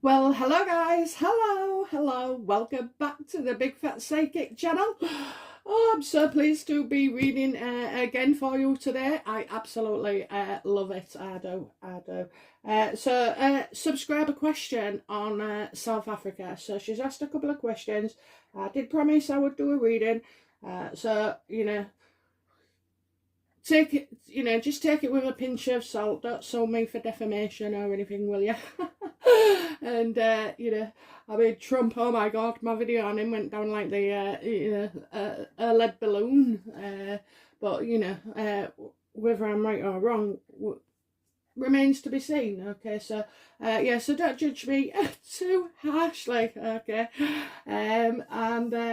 Well, hello guys, hello, welcome back to the Big Fat Psychic channel. Oh, I'm so pleased to be reading again for you today. I absolutely love it, I do. Subscriber question on South Africa. So she's asked a couple of questions. I did promise I would do a reading, so, you know, take it, you know, just take it with a pinch of salt. Don't sue me for defamation or anything, will you? And you know, I mean, Trump, oh my god, my video on him went down like the you know, a lead balloon. But you know, whether I'm right or wrong remains to be seen. Okay, so yeah, so don't judge me too harshly. Okay, and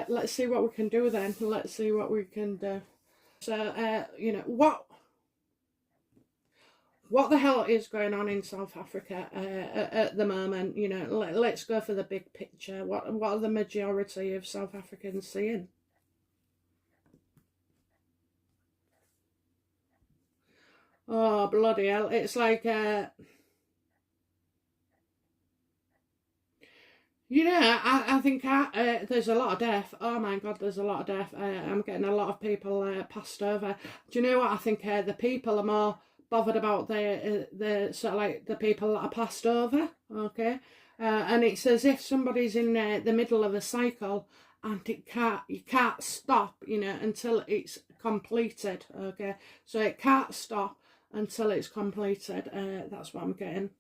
let's see what we can do then. Let's see what we can do. So you know, what the hell is going on in South Africa at the moment? You know, let's go for the big picture. What are the majority of South Africans seeing? Oh, bloody hell. It's like, you know, I think there's a lot of death. Oh my god, there's a lot of death. I'm getting a lot of people passed over. Do you know what? I think the people are more bothered about the sort of like the people that are passed over. Okay, and it's as if somebody's in the middle of a cycle and you can't stop, you know, until it's completed. Okay, so it can't stop until it's completed. That's what I'm getting.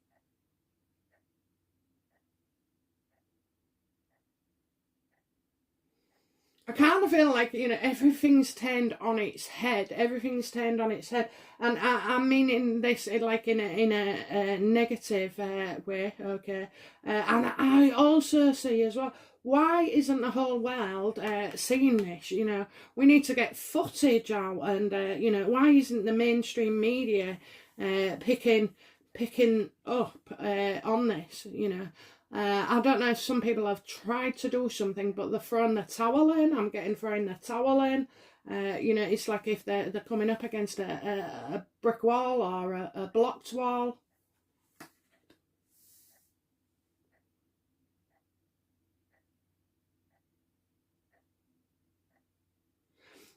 I kind of feel like, you know, everything's turned on its head. Everything's turned on its head, and I mean in this like in a negative way. Okay, and I also see as well, why isn't the whole world seeing this? You know, we need to get footage out, and you know, why isn't the mainstream media picking up on this? You know. I don't know if some people have tried to do something, but they're throwing the towel in. I'm getting throwing the towel in. You know, it's like if they're coming up against a brick wall or a blocked wall.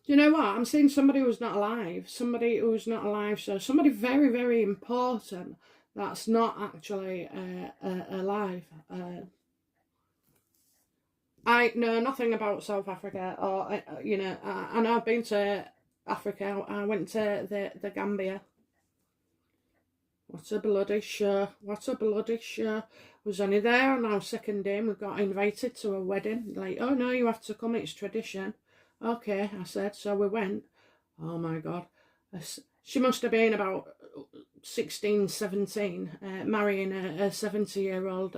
You know what? I'm seeing somebody who's not alive. Somebody who's not alive. So somebody very, very important that's not actually alive. I know nothing about South Africa, or you know, I know I've been to Africa. I went to the Gambia. What a bloody show! What a bloody show! Was only there on our second day, and we got invited to a wedding. Like, oh no, you have to come. It's tradition. Okay, I said. So we went. Oh my god, she must have been about 16, 17, marrying a 70-year-old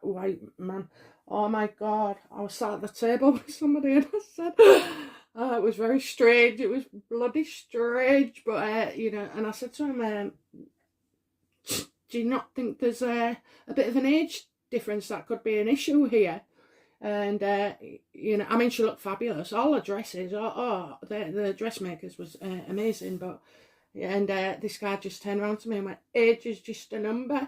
white man. Oh my god, I was sat at the table with somebody and I said, oh, it was very strange. It was bloody strange. But, you know, and I said to him, do you not think there's a bit of an age difference that could be an issue here? And, you know, I mean, she looked fabulous. All her dresses, the dressmakers was amazing. But, and this guy just turned around to me and went, age is just a number.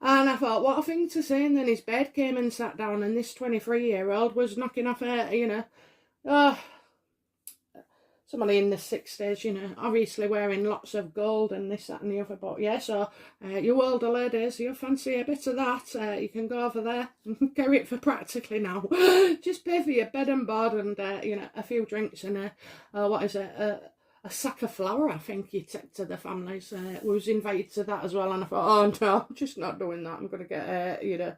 And I thought, what a thing to say. And then his bed came and sat down, and this 23-year-old was knocking off you know, somebody in the 60s, you know, obviously wearing lots of gold and this, that and the other. But yeah, so you older ladies, you fancy a bit of that, you can go over there and carry it for practically now. Just pay for your bed and board and, you know, a few drinks and what is it, a sack of flour, I think you take to the families. We was invited to that as well, and I thought, oh no, I'm just not doing that. I'm going to get, you know,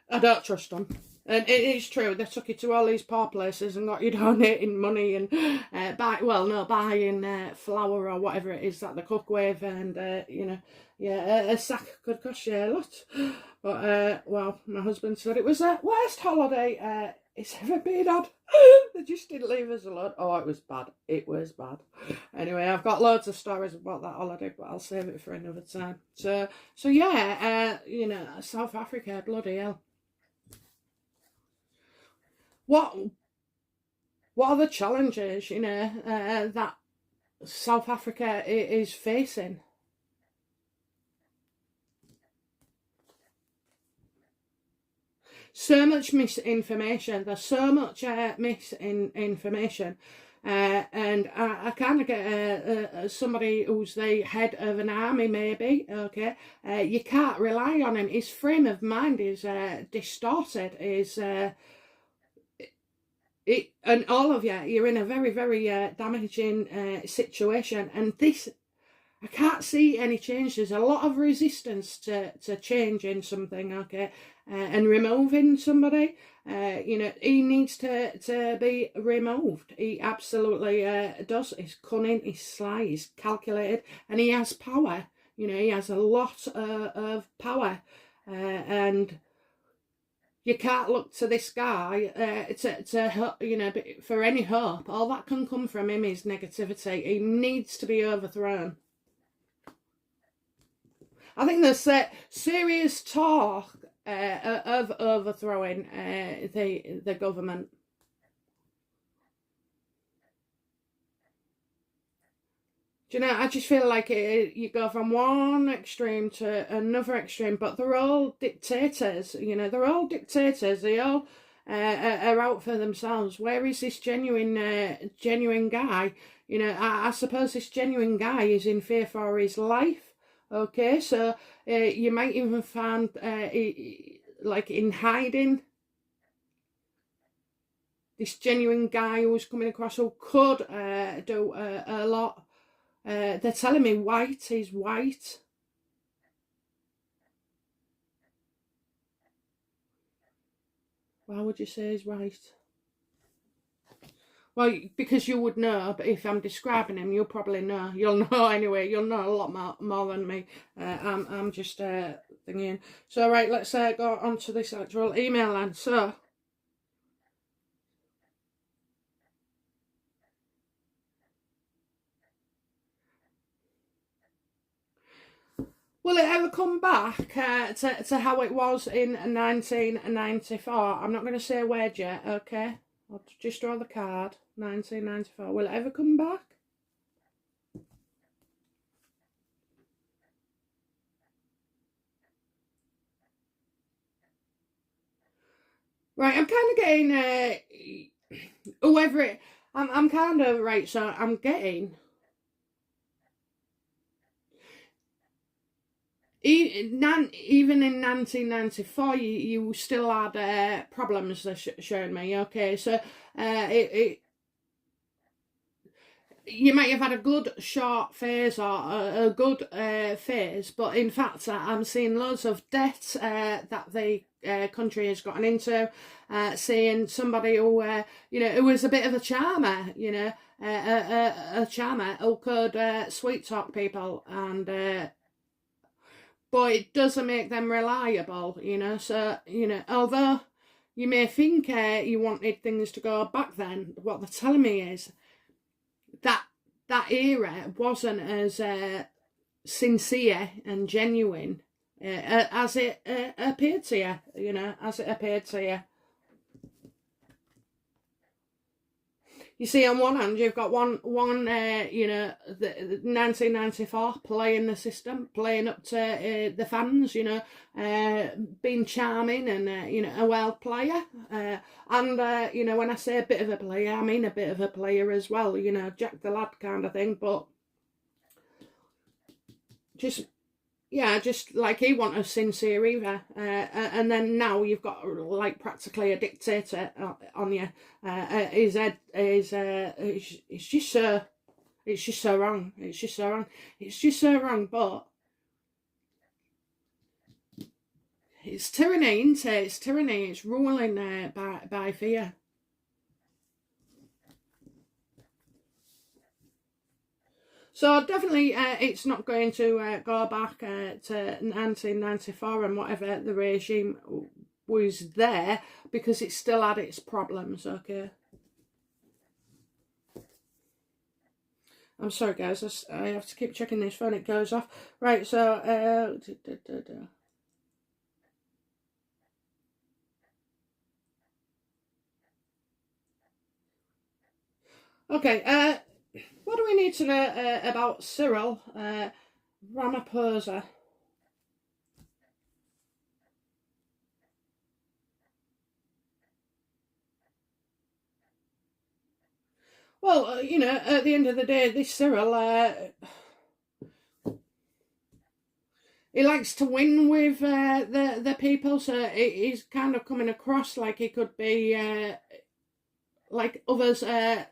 I don't trust them. And it is true, they took you to all these poor places and got you donating money and buying flour or whatever it is that they cook with, and you know, Yeah, a sack could cost you a lot. But, well, my husband said it was the worst holiday he's ever been on. They just didn't leave us alone. Oh, it was bad. It was bad. Anyway, I've got loads of stories about that holiday, but I'll save it for another time. So yeah, you know, South Africa, bloody hell. What are the challenges, you know, that South Africa is facing? So much misinformation. There's so much misinformation. And I kind of get somebody who's the head of an army, maybe, okay? You can't rely on him. His frame of mind is distorted. And all of you're in a very, very damaging situation. And this, I can't see any change. There's a lot of resistance to changing something, okay, and removing somebody. You know, he needs to be removed. He absolutely does. He's cunning, he's sly, he's calculated, and he has power. You know, he has a lot of power, and you can't look to this guy to you know, for any hope. All that can come from him is negativity. He needs to be overthrown. I think there's serious talk of overthrowing the government. Do you know, I just feel like you go from one extreme to another extreme, but they're all dictators, you know, they're all dictators. They all are out for themselves. Where is this genuine guy? You know, I suppose this genuine guy is in fear for his life. Okay, so you might even find, like, in hiding, this genuine guy who's coming across who could do a lot. They're telling me white is white. Why would you say he's white? Well, because you would know, but if I'm describing him, you'll probably know. You'll know anyway. You'll know a lot more than me. I'm just thinking. So, right, let's go on to this actual email then. So, will it ever come back to how it was in 1994? I'm not going to say a word yet, okay? I'll just draw the card. 1994. Will it ever come back? Right, I'm kind of getting whoever it. I'm kind of right. So I'm getting. Even in 1994, you still had problems. They're showing me. Okay, so you might have had a good short phase or a good phase, but in fact, I'm seeing loads of debt that the country has gotten into. Seeing somebody who, you know, who was a bit of a charmer, you know, a charmer who could sweet talk people, and but it doesn't make them reliable, you know. So, you know, although you may think you wanted things to go back then, what they're telling me is that era wasn't as sincere and genuine as it appeared to you, you know, as it appeared to you. You see, on one hand, you've got one you know, the 1994 playing the system, playing up to the fans, you know, being charming and, you know, a well player. And, you know, when I say a bit of a player, I mean a bit of a player as well, you know, Jack the Lad kind of thing. But just, yeah, just like he wasn't a sincere either. And then now you've got like practically a dictator on you. His head is it's just so wrong. It's just so wrong. It's just so wrong. But it's tyranny, isn't it? It's tyranny. It's ruling by fear. So definitely it's not going to go back to 1994 and whatever the regime was there, because it still had its problems, okay? I'm sorry guys, I have to keep checking this phone, it goes off. Right, so okay, what do we need to know about Cyril Ramaphosa? Well, you know, at the end of the day, this Cyril, he likes to win with the people, so he's kind of coming across like he could be like others are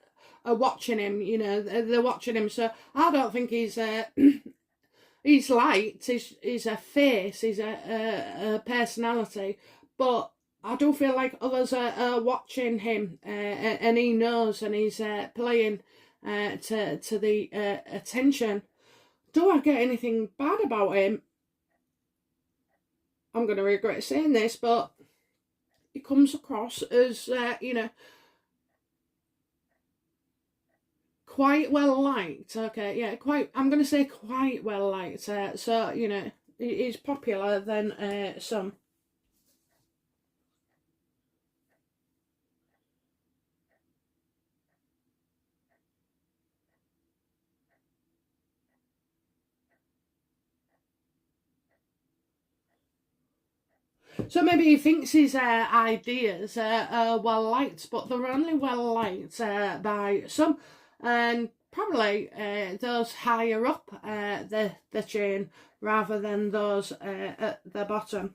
watching him. You know, they're watching him, so I don't think he's he's liked. He's a face. He's a personality, but I do feel like others are watching him, and he knows, and he's playing to the attention. Do I get anything bad about him? I'm going to regret saying this, but he comes across as, you know, quite well liked. Okay, yeah, quite. I'm going to say quite well liked. So you know, he's popular than some. So maybe he thinks his ideas are well liked, but they're only well liked by some, and probably those higher up the chain rather than those at the bottom.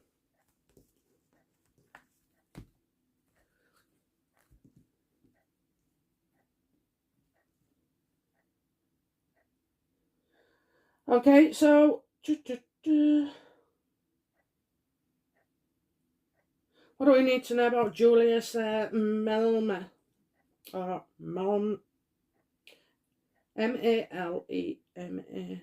Okay, so what do we need to know about Julius Malema? Or Malema. Malema.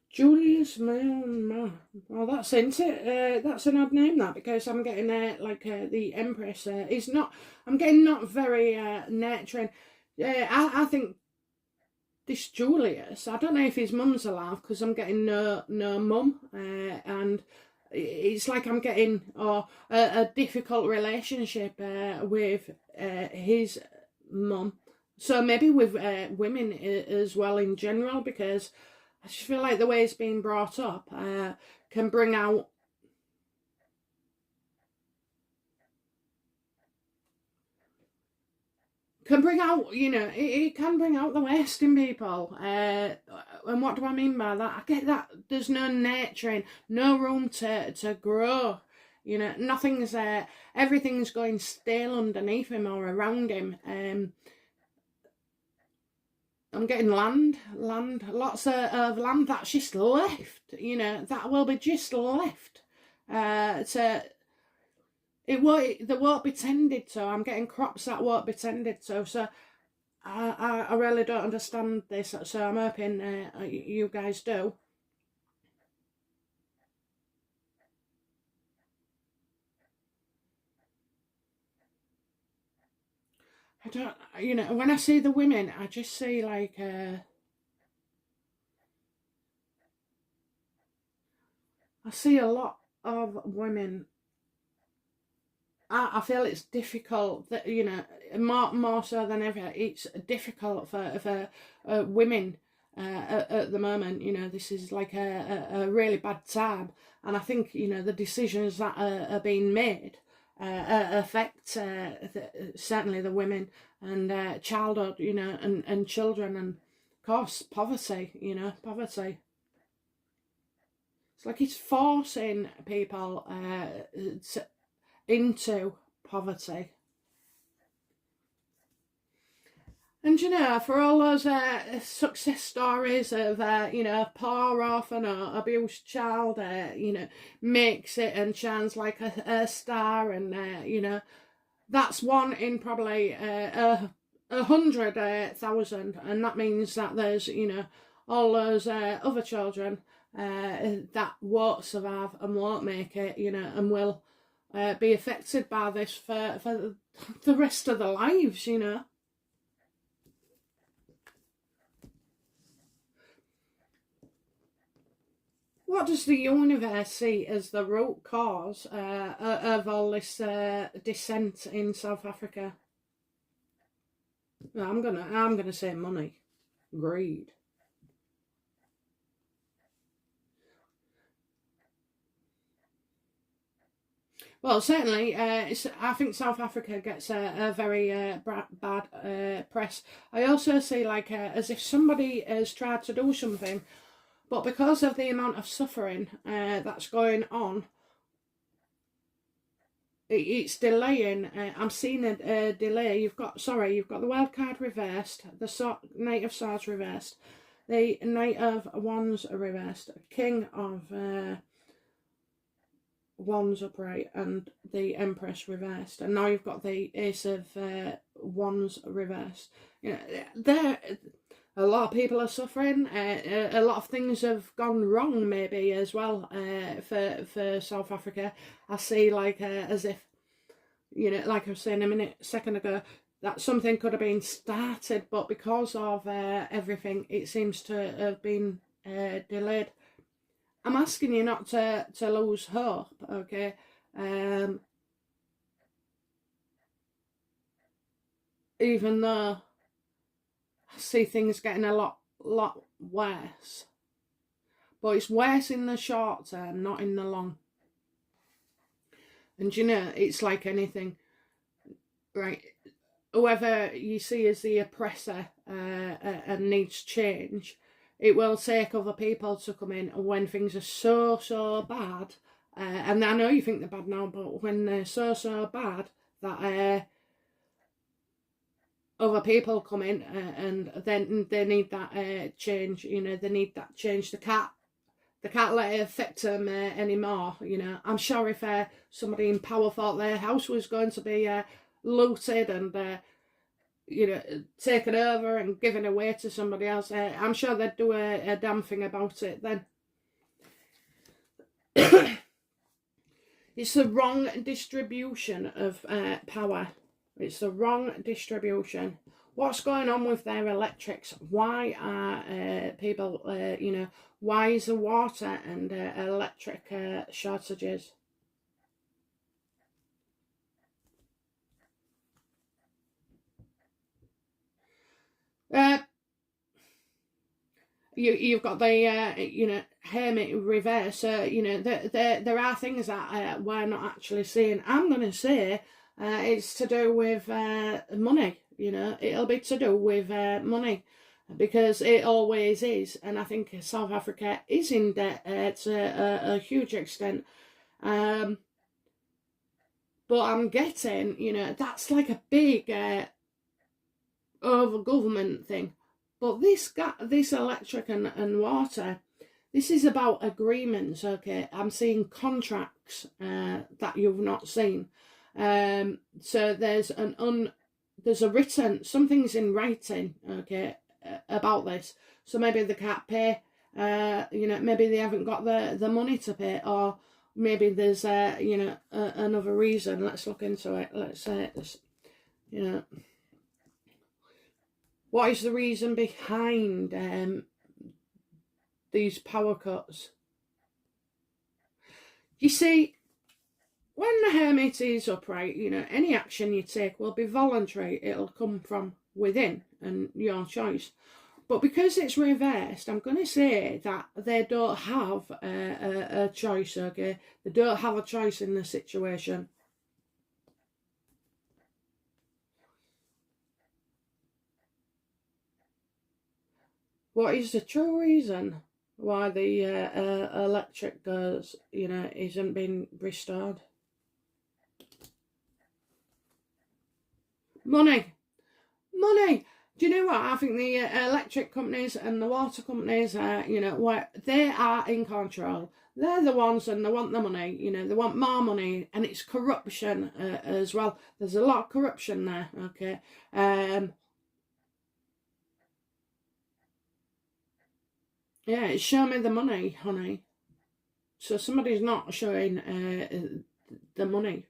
Julius Malema. Well, that's into it. That's an odd name, that, because I'm getting like the Empress. Is not. I'm getting not very nurturing. I think this Julius. I don't know if his mum's alive, because I'm getting no mum, and it's like I'm getting a difficult relationship with his mum. So maybe with women as well in general, because I just feel like the way it's being brought up can bring out you know, it can bring out the worst in people. And what do I mean by that? I get that there's no nurturing, no room to grow. You know, nothing's everything's going stale underneath him or around him. I'm getting land, lots of land that's just left. You know, that will be just left. To there won't be tended to. I'm getting crops that won't be tended to. So I really don't understand this. So I'm hoping you guys do. I don't, you know, when I see the women, I just see like I see a lot of women. I feel it's difficult that, you know, more so than ever. It's difficult for women at the moment. You know, this is like a really bad time, and I think, you know, the decisions that are being made affect certainly the women and childhood, you know, and children, and of course poverty. You know, poverty. It's like it's forcing people into poverty. And you know, for all those success stories of you know, poor orphan or abused child, you know, makes it and shines like a star, and you know, that's one in probably 100,000, and that means that there's, you know, all those other children that won't survive and won't make it, you know, and will be affected by this for the rest of their lives, you know. What does the universe see as the root cause of all this dissent in South Africa? I'm gonna say money, greed. Well, certainly, I think South Africa gets a very bad press. I also see like as if somebody has tried to do something, but because of the amount of suffering that's going on, it's delaying. I'm seeing a delay. You've got the wild card reversed, the Knight of Swords reversed, the Knight of Wands reversed, King of Wands upright, and the Empress reversed, and now you've got the Ace of Wands reversed. You know, a lot of people are suffering. A lot of things have gone wrong, maybe as well. For South Africa, I see like as if, you know, like I was saying a second ago, that something could have been started, but because of everything, it seems to have been delayed. I'm asking you not to lose hope, okay? Even though I see things getting a lot worse. But it's worse in the short term, not in the long. And you know, it's like anything, right? Whoever you see as the oppressor and needs change, it will take other people to come in when things are so bad. And I know you think they're bad now, but when they're so bad that other people come in and then they need that change. You know, they need that change. They can't let it affect them anymore. You know, I'm sure if somebody in power thought their house was going to be looted and you know, taken over and given away to somebody else, I'm sure they'd do a damn thing about it then. It's the wrong distribution of power. It's the wrong distribution. What's going on with their electrics? Why are people, you know, why is the water and electric shortages? You've got the you know, hermit reverse. You know, there are things that we're not actually seeing. I'm going to say it's to do with money. You know, it'll be to do with money, because it always is. And I think South Africa is in debt to a huge extent. But I'm getting, you know, that's like a big over government thing. But this electric and water, this is about agreements, okay? I'm seeing contracts that you've not seen. So there's a written, something's in writing, okay, about this. So maybe they can't pay, you know, maybe they haven't got the money to pay, or maybe there's, you know, another reason. Let's look into it. Let's you know, what is the reason behind these power cuts? You see, when the hermit is upright, you know, any action you take will be voluntary. It'll come from within and your choice. But because it's reversed, I'm going to say that they don't have a choice, okay? They don't have a choice in the situation. What is the true reason why the electric goes, you know, isn't being restored? Money. Do you know what? I think the electric companies and the water companies, you know, where they are in control. They're the ones, and they want the money. You know, they want more money, and it's corruption as well. There's a lot of corruption there. Okay. Yeah, it's show me the money, honey. So somebody's not showing the money.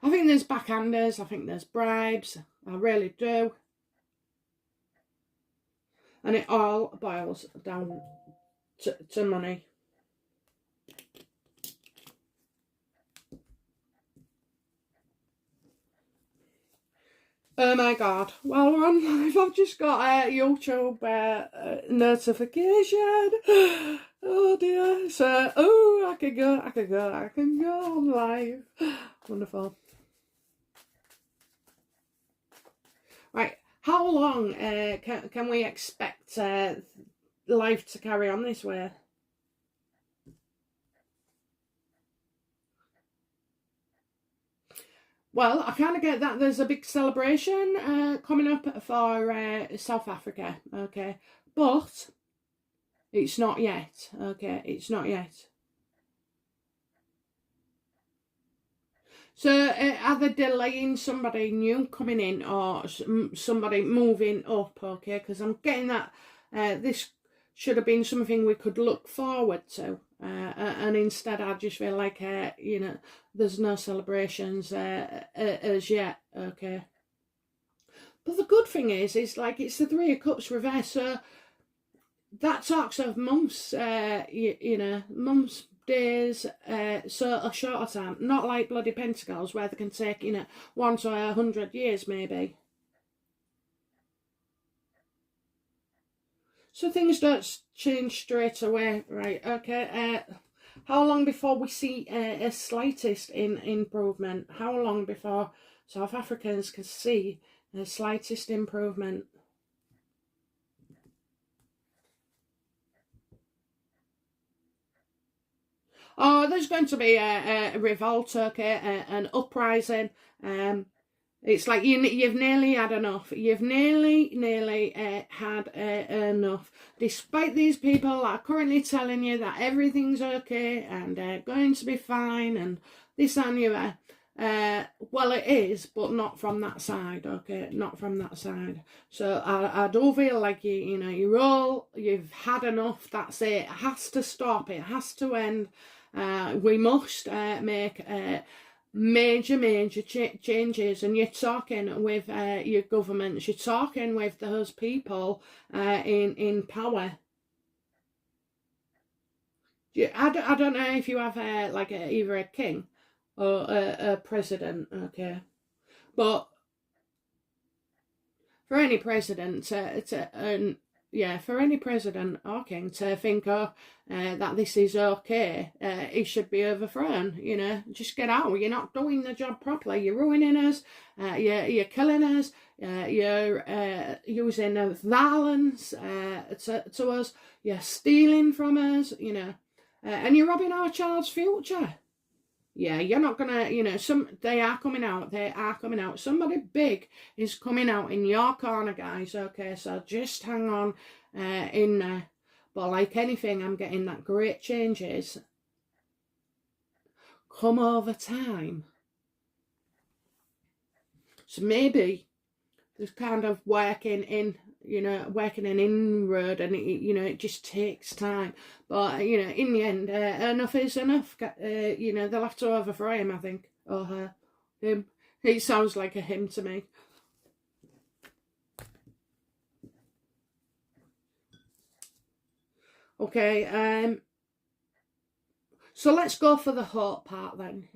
I think there's backhanders. I think there's bribes. I really do. And it all boils down to money. Oh my god. While we're on live, I've just got a YouTube notification. Oh dear. So, I can go on live. Wonderful. Right. How long can we expect life to carry on this way? Well, I kind of get that there's a big celebration coming up for South Africa, okay? But it's not yet, okay? It's not yet. So are they delaying somebody new coming in or somebody moving up, okay? Because I'm getting that this should have been something we could look forward to. And instead I just feel like, you know, there's no celebrations as yet, okay? But the good thing is like, it's the Three of Cups reverse, so that talks of months, you know, months, days, so a shorter time. Not like bloody Pentacles where they can take, you know, 1 to 100 years maybe. So things don't change straight away, right? Okay. How long before we see a slightest improvement? How long before South Africans can see a slightest improvement? Oh, there's going to be a revolt, okay, an uprising. It's like you've nearly had enough. You've nearly had enough. Despite these people that are currently telling you that everything's okay and going to be fine and this and the other. Well, it is, but not from that side, okay? Not from that side. So I do feel like you know, you've had enough. That's it. It has to stop. It has to end. We must make major changes, and you're talking with your governments, you're talking with those people in power. I don't know if you have like either a king or a president, okay, but for any president for any president or king to think, that this is okay, he should be overthrown, you know. Just get out. You're not doing the job properly. You're ruining us. You're killing us. You're using violence to us. You're stealing from us, you know. And you're robbing our child's future. Yeah, you're not gonna, you know, they are coming out. Somebody big is coming out in your corner, guys, okay? So just hang on in there. But like anything, I'm getting that great changes come over time. So maybe there's kind of working an inroad, and it just takes time. But in the end, enough is enough. They'll have to overthrow him, I think, or her, him. It sounds like a him to me. Okay, so let's go for the hope part then.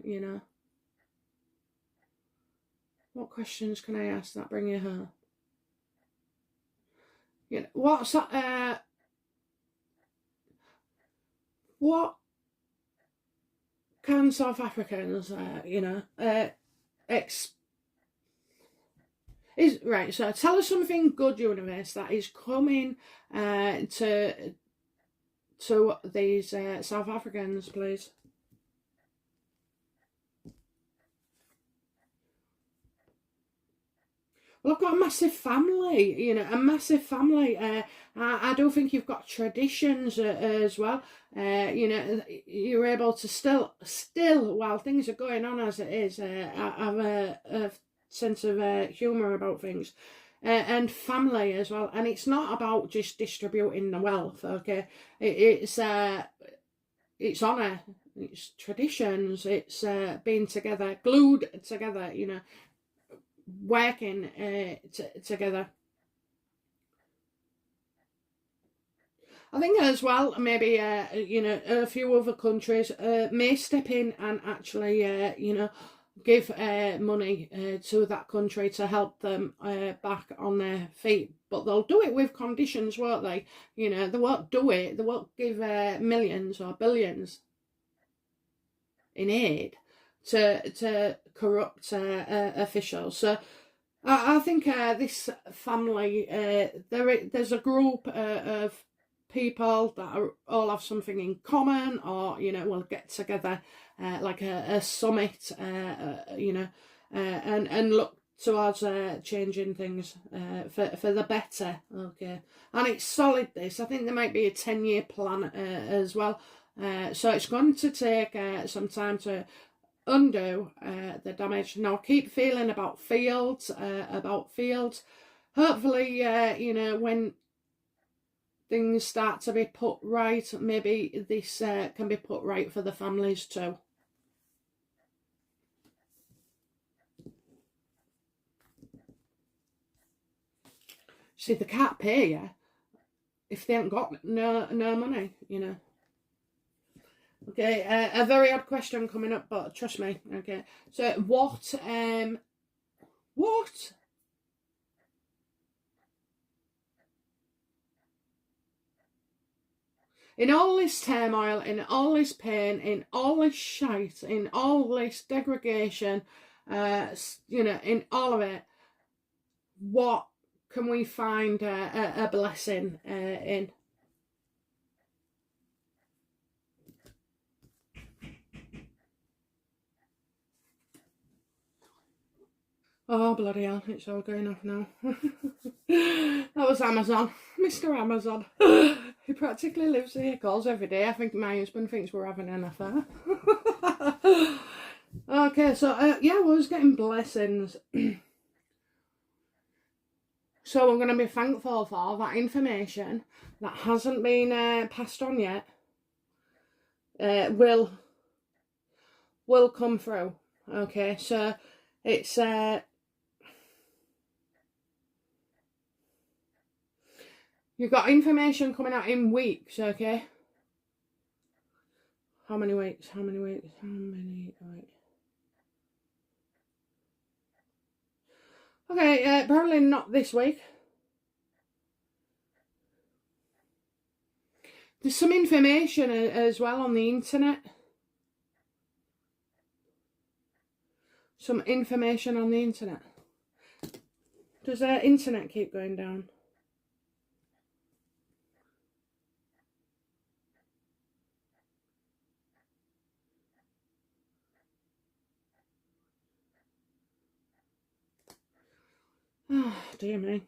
What questions can I ask that bring you hope? What's that? What can South Africans, is right? So tell us something good, universe, that is coming to these South Africans, please. Well, I've got a massive family, you know, a massive family. I do think you've got traditions as well. You know, you're able to still, while things are going on as it is, have a sense of humour about things. And family as well. And it's not about just distributing the wealth, okay? It's honour, it's traditions, it's being together, glued together, you know, working together. I think as well, maybe, you know, a few other countries may step in and actually, you know, give money to that country to help them back on their feet. But they'll do it with conditions, won't they? You know, they won't do it. They won't give millions or billions in aid to corrupt officials. So I think this family, there's a group of people that all have something in common, or, you know, will get together like a summit, you know, and look towards changing things for the better, okay? And it's solid, this. I think there might be a 10-year plan as well. So it's going to take some time to undo the damage. Now, I keep feeling about fields, Hopefully, you know, when things start to be put right, maybe this can be put right for the families too. See, they can't pay you if they ain't got no money, you know. Okay, a very odd question coming up, but trust me. Okay, so what? In all this turmoil, in all this pain, in all this shite, in all this degradation, you know, in all of it, what can we find a blessing in? Oh, bloody hell, it's all going off now. That was Amazon. Mr. Amazon. He practically lives here, calls every day. I think my husband thinks we're having an affair. Okay, so, yeah, we was getting blessings. So I'm going to be thankful for that information that hasn't been passed on yet. Will come through. Okay, so it's you've got information coming out in weeks, okay? How many weeks? Okay, probably not this week. There's some information as well on the internet. Some information on the internet. Does the internet keep going down? Oh, dear me.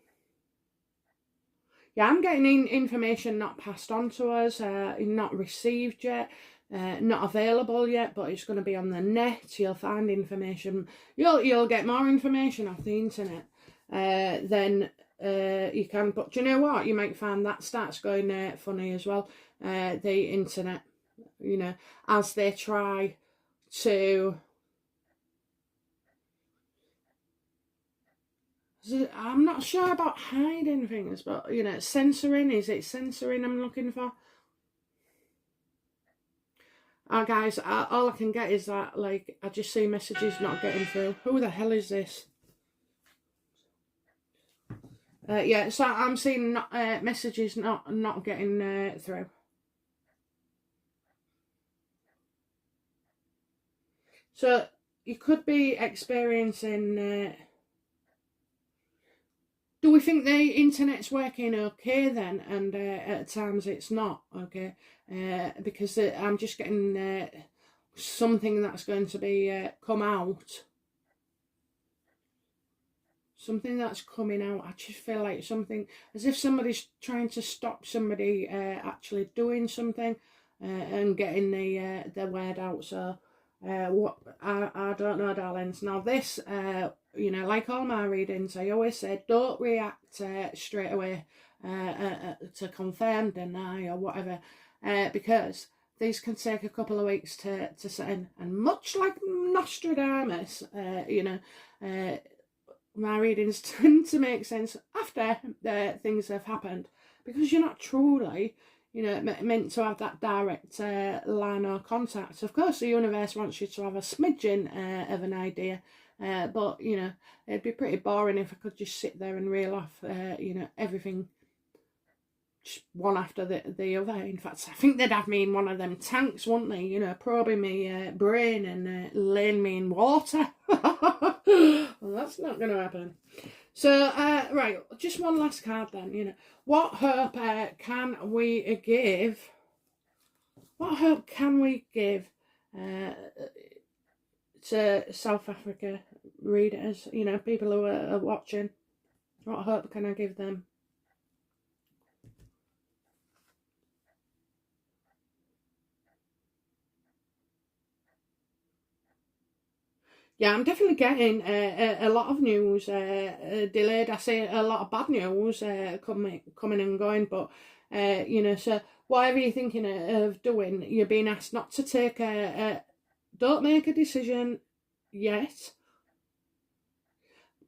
Yeah, I'm getting information not passed on to us, not received yet, not available yet, but it's going to be on the net. You'll find information. You'll get more information off the internet than you can. But do you know what? You might find that starts going funny as well. The internet, you know, as they try to. I'm not sure about hiding things, but, you know, censoring. Is it censoring I'm looking for? Guys, all I can get is that, like, I just see messages not getting through. Who the hell is this? Yeah, so I'm seeing messages not getting through. So you could be experiencing. Do we think the internet's working okay then? And at times it's not, okay? Because I'm just getting something that's going to be come out. something that's coming out. I just feel like something, as if somebody's trying to stop somebody actually doing something and getting the word out. So what I don't know, darlings. Now this, you know, like all my readings, I always say, don't react straight away to confirm, deny, or whatever, because these can take a couple of weeks to set in. And much like Nostradamus, you know, my readings tend to make sense after things have happened, because you're not truly, you know, meant to have that direct line or contact. Of course, the universe wants you to have a smidgen of an idea, but, you know, it'd be pretty boring if I could just sit there and reel off, you know, everything just one after the other. In fact, I think they'd have me in one of them tanks, wouldn't they? You know, probing me brain and laying me in water. Well, that's not going to happen. So, right, just one last card then. You know, what hope can we give? What hope can we give to South Africa readers? You know, people who are watching. What hope can I give them? Yeah, I'm definitely getting a lot of news delayed. I say a lot of bad news coming and going, but you know, so whatever you're thinking of doing, you're being asked not to take don't make a decision yet,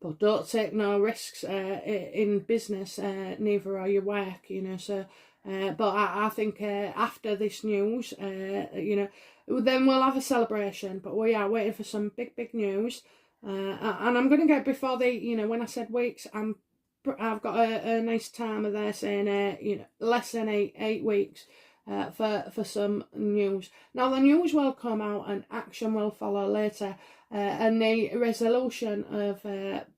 but don't take no risks in business, neither are your work, you know. So, but I think after this news, you know, then we'll have a celebration. But we are waiting for some big news, and I'm going to get before the, you know, when I said weeks, I've got a nice timer there saying, you know, less than eight weeks. For some news. Now the news will come out and action will follow later, and the resolution of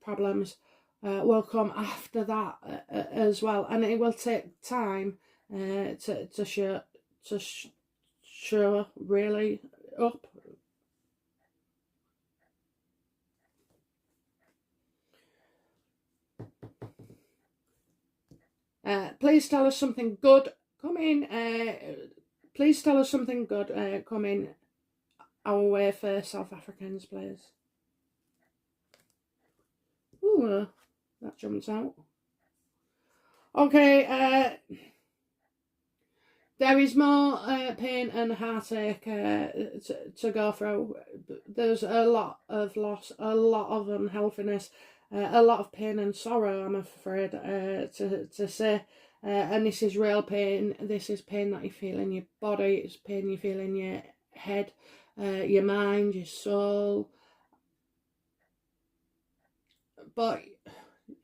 problems will come after that as well, and it will take time to show really up. Please tell us something good coming. Please tell us something good coming our way for South Africans, please. Ooh, that jumps out. Okay, there is more pain and heartache to go through. There's a lot of loss, a lot of unhealthiness, a lot of pain and sorrow, I'm afraid to say. And this is real pain. This is pain that you feel in your body. It's pain you feel in your head, your mind, your soul. But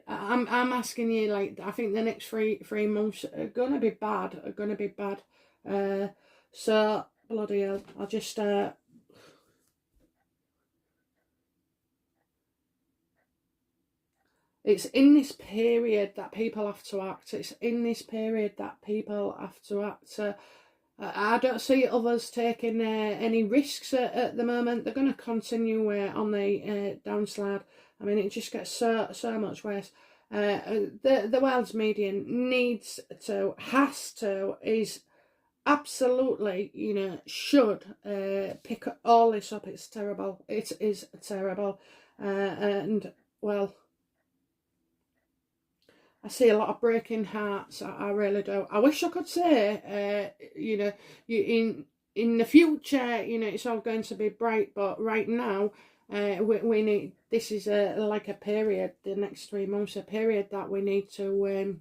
I'm asking you, like, I think the next three months are gonna be bad. So bloody hell, I'll just it's in this period that people have to act. It's in this period that people have to act. So I don't see others taking any risks at the moment. They're going to continue on the downslide. I mean, it just gets so much worse. The world's media needs to, has to, is absolutely, you know, should pick all this up. It's terrible. It is terrible. And, well, I see a lot of breaking hearts. I really do. I wish I could say, you know, in the future, you know, it's all going to be bright. But right now, we need. This is like a period. The next 3 months, a period that we need to.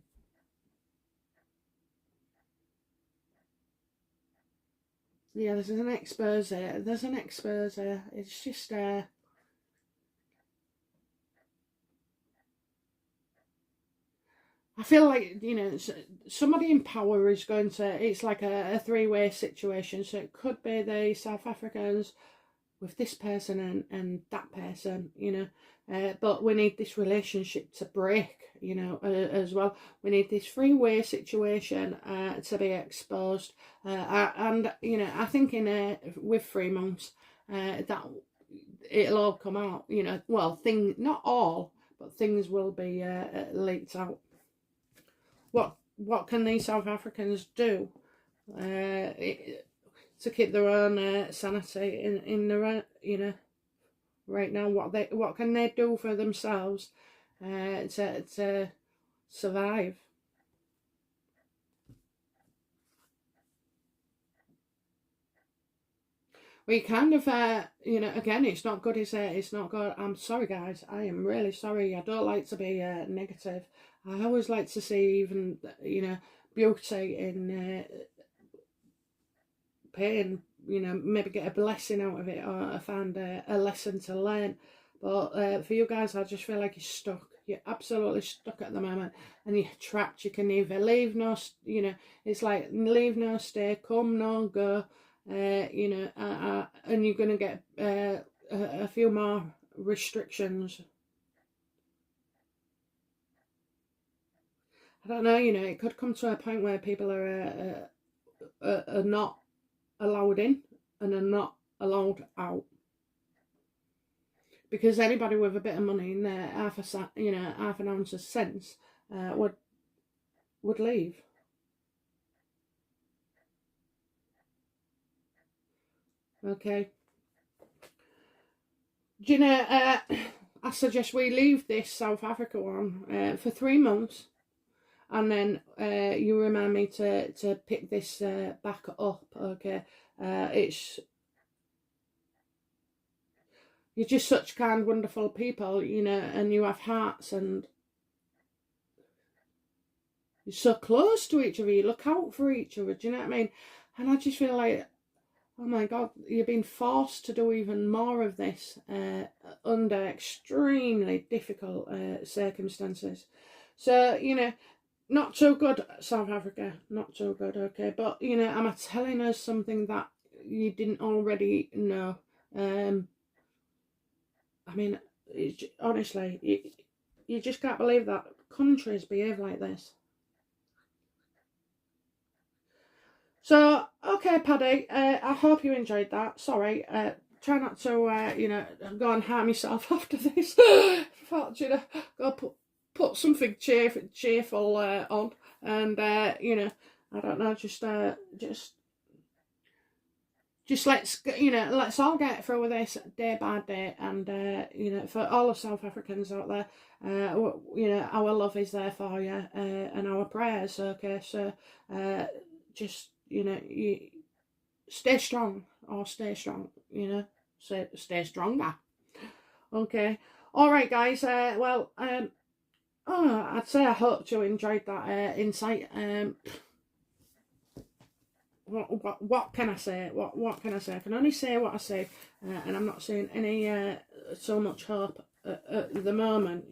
Yeah, there's an expose. There's an expose. It's just. I feel like, you know, somebody in power is going to, it's like a three-way situation. So it could be the South Africans with this person and that person, you know. But we need this relationship to break, you know, as well. We need this three-way situation to be exposed. And, you know, I think with 3 months, that it'll all come out, you know. Well, not all, but things will be leaked out. What can these South Africans do to keep their own sanity in their right now? What can they do for themselves to survive? We kind of, again, it's not good, is it? It's not good. I'm sorry, guys. I am really sorry. I don't like to be negative. I always like to see even, beauty in pain. Maybe get a blessing out of it, or find a lesson to learn. But for you guys, I just feel like you're stuck. You're absolutely stuck at the moment, and you're trapped. You can either leave, no, it's like leave, no stay, come, no go. And you're going to get a few more restrictions. I don't know, it could come to a point where people are not allowed in and are not allowed out. Because anybody with a bit of money in there, half an ounce of sense, would leave. Okay. Do you know, I suggest we leave this South Africa one for 3 months, and then you remind me to pick this back up, okay? You're just such kind, wonderful people, and you have hearts, and you're so close to each other, you look out for each other, do you know what I mean? And I just feel like, oh my God, you're being forced to do even more of this under extremely difficult circumstances. So, not so good, South Africa, not so good, okay? But, am I telling us something that you didn't already know? I mean, honestly, you just can't believe that countries behave like this. So, okay, Paddy, I hope you enjoyed that. Sorry, try not to, go and harm yourself after this. Thought, go put something cheerful on, and, I don't know, just let's all get through with this day by day, and for all the South Africans out there, our love is there for you, and our prayers. Okay, so just you stay strong, or stay strong. Stay stronger. Okay, all right, guys. Well, I'd say I hope you enjoyed that insight. What can I say? What can I say? I can only say what I say, and I'm not saying any so much hope at the moment,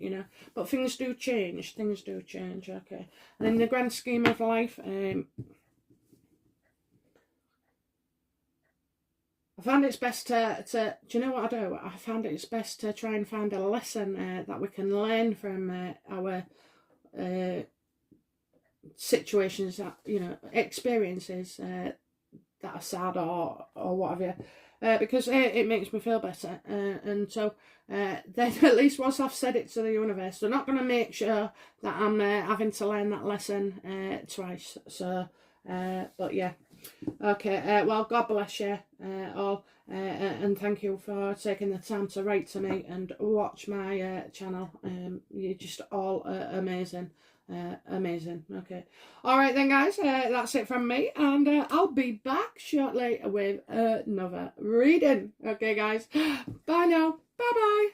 But things do change. Things do change. Okay, and in the grand scheme of life, I find it's best to. Do you know what I do? I find it's best to try and find a lesson that we can learn from our situations, that experiences that are sad or what have you, because it makes me feel better, and so then at least once I've said it to the universe, they're not going to make sure that I'm having to learn that lesson twice. So but yeah, okay, well, God bless you all, and thank you for taking the time to write to me and watch my channel. You're just all amazing. Amazing. Okay, all right then, guys, that's it from me, and I'll be back shortly with another reading. Okay, guys, bye now. Bye bye.